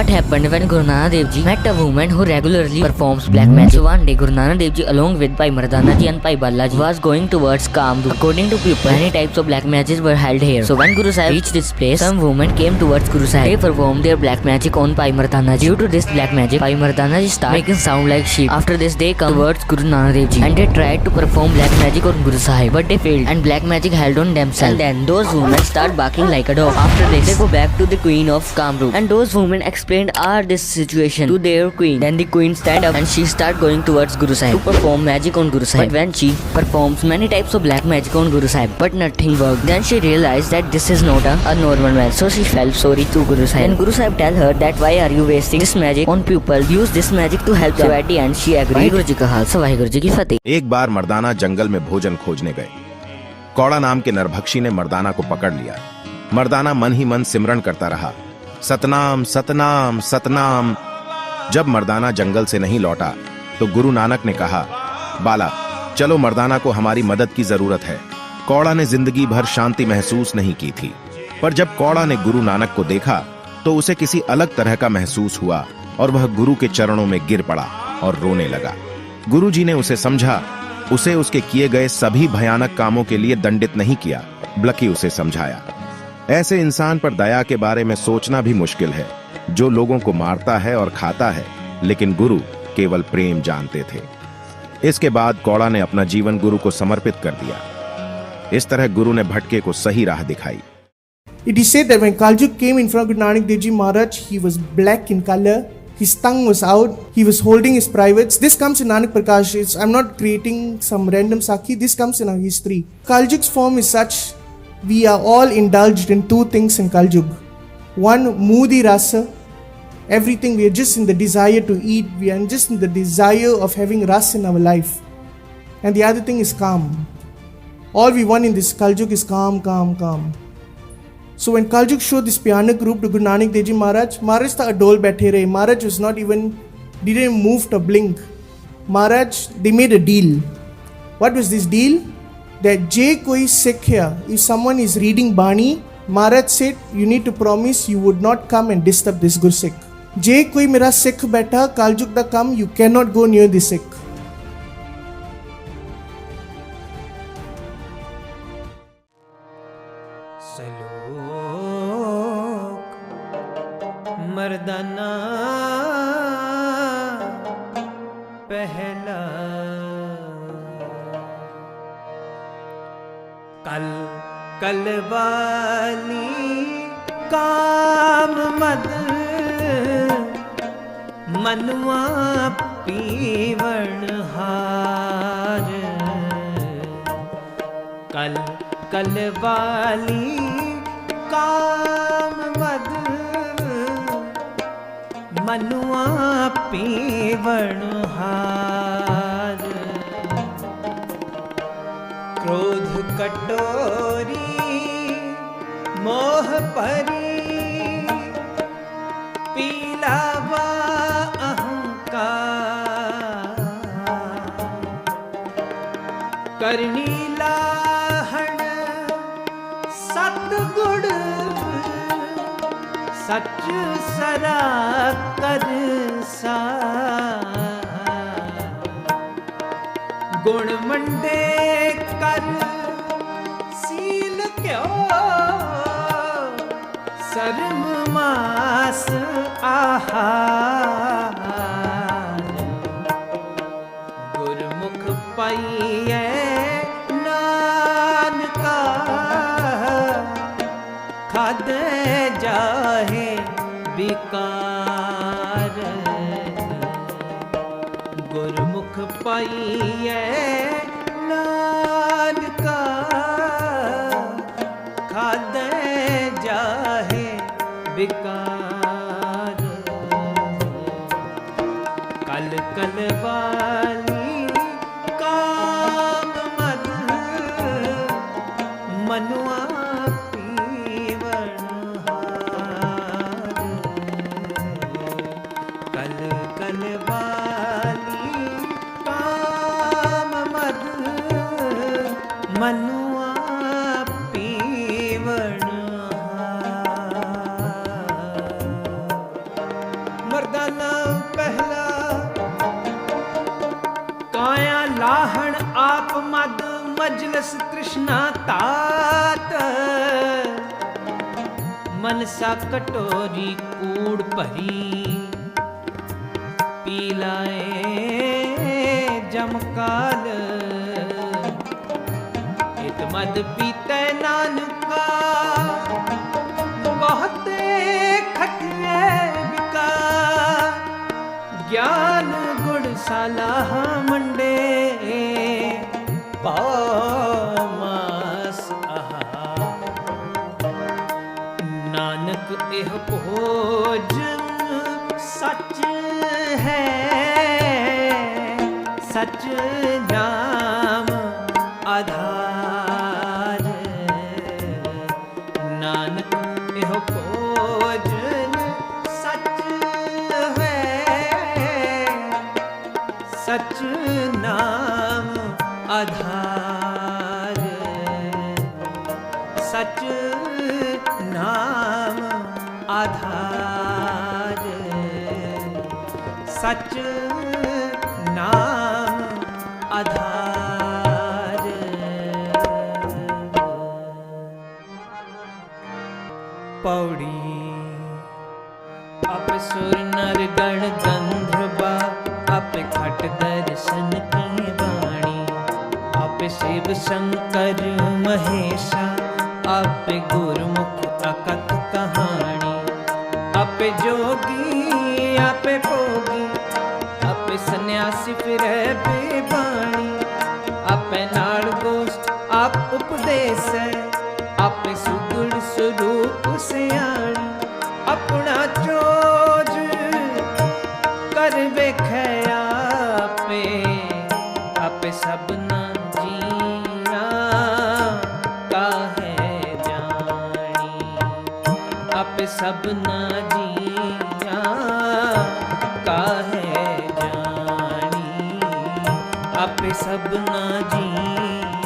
What happened when Guru Nanak Dev Ji met a woman who regularly performs black magic? So one day Guru Nanak Dev Ji along with Bhai Mardana Ji and Bhai Balaji was going towards Kamrup. According to people, many types of black magic were held here. So when Guru Sahib reached this place, some women came towards Guru Sahib. They performed their black magic on Bhai Mardana Ji. Due to this black magic, Bhai Mardana Ji started making sound like sheep. After this, they come towards Guru Nanak Dev Ji and they tried to perform black magic on Guru Sahib, but they failed and black magic held on themselves. And then those women start barking like a dog. After this, they go back to the Queen of Kamrup and those women explained all this situation to their queen. Then the queen stand up and she start going towards Guru Sahib to perform magic on Guru Sahib. But when she performs many types of black magic on Guru Sahib, but nothing worked, then she realized that this is not a normal man. So she felt sorry to Guru Sahib. Then Guru Sahib tell her that why are you wasting this magic on people? Use this magic to help them. So at the end she agreed. Waheguru ji का खालसा वाहिगुरु जी की फतेह। एक बार मर्दाना जंगल में भोजन खोजने गए। कौड़ा नाम के नरभक्षी ने मर्दाना को पकड़ लिया। मर्दाना मन ही मन सिमरन करता रहा, सतनाम सतनाम सतनाम। जब मर्दाना जंगल से नहीं लौटा तो गुरु नानक ने कहा, बाला चलो, मर्दाना को हमारी मदद की जरूरत है। कौड़ा ने जिंदगी भर शांति महसूस नहीं की थी, पर जब कौड़ा ने गुरु नानक को देखा तो उसे किसी अलग तरह का महसूस हुआ और वह गुरु के चरणों में गिर पड़ा और रोने लगा। गुरु जी ने उसे समझा, उसे उसके किए गए सभी भयानक कामों के लिए दंडित नहीं किया, बल्कि उसे समझाया। ऐसे इंसान पर दया के बारे में सोचना भी मुश्किल है, जो लोगों को मारता है और खाता है, लेकिन गुरु केवल प्रेम जानते थे। इसके बाद कौड़ा ने अपना जीवन गुरु को समर्पित कर दिया। इस तरह गुरु ने भटके को सही राह दिखाई। It is said that when Kaljug came in front of Guru Nanak Dev Ji Maharaj, he was black in color, his tongue was out, he was holding his privates. This comes in Nanak Prakash. I'm not creating some random Sakhi, this comes in our history. Kaljug's form is such, we are all indulged in two things in Kaljug. One, Moodi Rasa, everything, we are just in the desire to eat, we are just in the desire of having Ras in our life. And the other thing is calm. All we want in this Kaljug is calm, calm, calm. So when Kaljug showed this Bhyanak Roop to Guru Nanak Dev Ji Maharaj, Maharaj tha adol baithe rahe. Maharaj was not even, didn't move to blink. Maharaj, they made a deal. What was this deal? That je koi Sikh hai, if someone is reading Bani, Maharaj said, you need to promise you would not come and disturb this Gursikh. Je koi mera Sikh baitha, Kaljug da come, you cannot go near the Sikh. मर्दाना पहला कल कल वाली काम मद मनवा पीवण हार। कल कल वाली काम मद मनुआ पीवण हार। क्रोध कटोरी मोह परी पीलावा अहंकार। करनी लाहण सतगुण सच सरा कर सार। गुण मंडे कर सील क्यों शर्म मास आहार। गुरमुख पाइए नानका खादे जाहे विकार। गुरमुख पाइए नानका खादे जाहे विकार। कल कल वाली काम मद मनुआ कल कल वाली काम चल पहला काया लाहण आप मद मजलस तृष्णा तात मनसा कटोरी कूड़ भरी पी लाए जमकाल इत मद पीते नानका बहुत खटिए बिका ज्ञान गुण सलाह मंडे पामास आहा नानक एह भोजन सच है सच नाम आधार नानक एह भोजन सच है सच नाम आधार सच नाम आधार सच नाम आधार पौड़ी अप सुर नर गण गंधर्वा अप खट दर्शन की वाणी अप शिव शंकर महेशा अप गुरुमुख अकथ कहानी अप जोगी अप भोगी अप सन्यासी फिर बेबाणी अप नाल गोष्ठ आप उपदेश अप सुगुण स्वरूप सियाणी अपना चोज कर वेखै आपे आपे सबना जिया काहे जानी आपे सबना जिया काहे जानी आपे सबना जिया